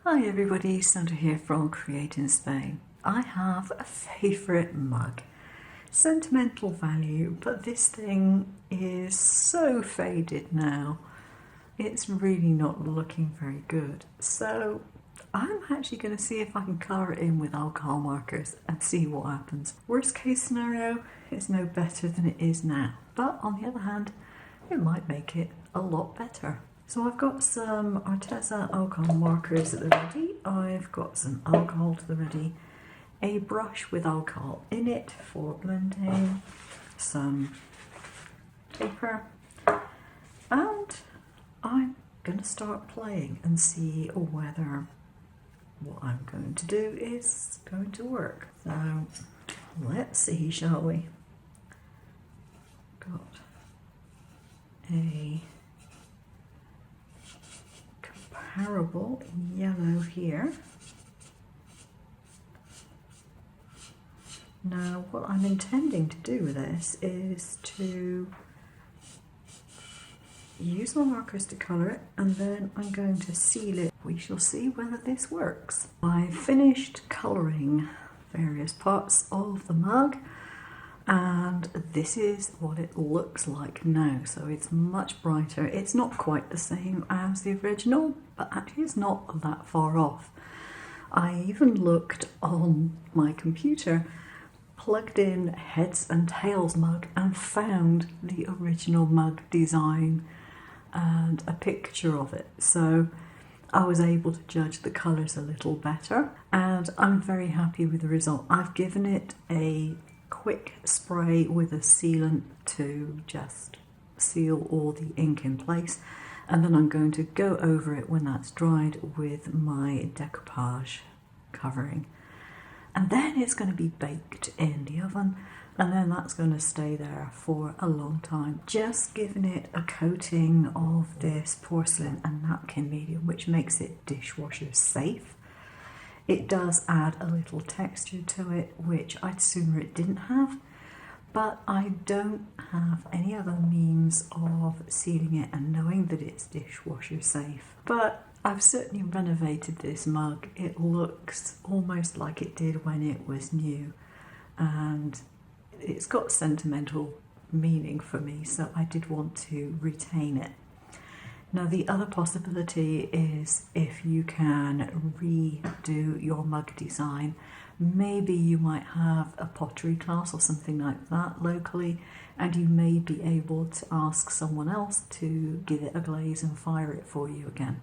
Hi everybody, Sandra here from Creating Spain. I have a favourite mug. Sentimental value, but this thing is so faded now. It's really not looking very good. So I'm actually going to see if I can colour it in with alcohol markers and see what happens. Worst case scenario, it's no better than it is now. But on the other hand, it might make it a lot better. So I've got some Arteza alcohol markers at the ready, I've got some alcohol to the ready, a brush with alcohol in it for blending, some paper, and I'm going to start playing and see whether what I'm going to do is going to work. So let's see, shall we? Got a comparable yellow here. Now what I'm intending to do with this is to use my markers to colour it, and then I'm going to seal it. We shall see whether this works. I finished colouring various parts of the mug, and this is what it looks like now. So it's much brighter. It's not quite the same as the original, but actually it's not that far off. I even looked on my computer, plugged in heads and tails mug, and found the original mug design and a picture of it. So I was able to judge the colours a little better, and I'm very happy with the result. I've given it a quick spray with a sealant to just seal all the ink in place, and then I'm going to go over it when that's dried with my decoupage covering, and then it's going to be baked in the oven, and then that's going to stay there for a long time. Just giving it a coating of this porcelain and napkin medium, which makes it dishwasher safe. It does add a little texture to it, which I'd sooner it didn't have, but I don't have any other means of sealing it and knowing that it's dishwasher safe. But I've certainly renovated this mug. It looks almost like it did when it was new, and it's got sentimental meaning for me, so I did want to retain it. Now the other possibility is if you can redo your mug design, maybe you might have a pottery class or something like that locally, and you may be able to ask someone else to give it a glaze and fire it for you again.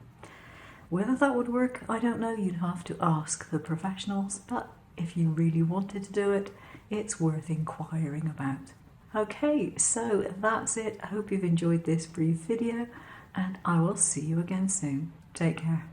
Whether that would work, I don't know. You'd have to ask the professionals, but if you really wanted to do it, it's worth inquiring about. Okay, so that's it. I hope you've enjoyed this brief video, and I will see you again soon. Take care.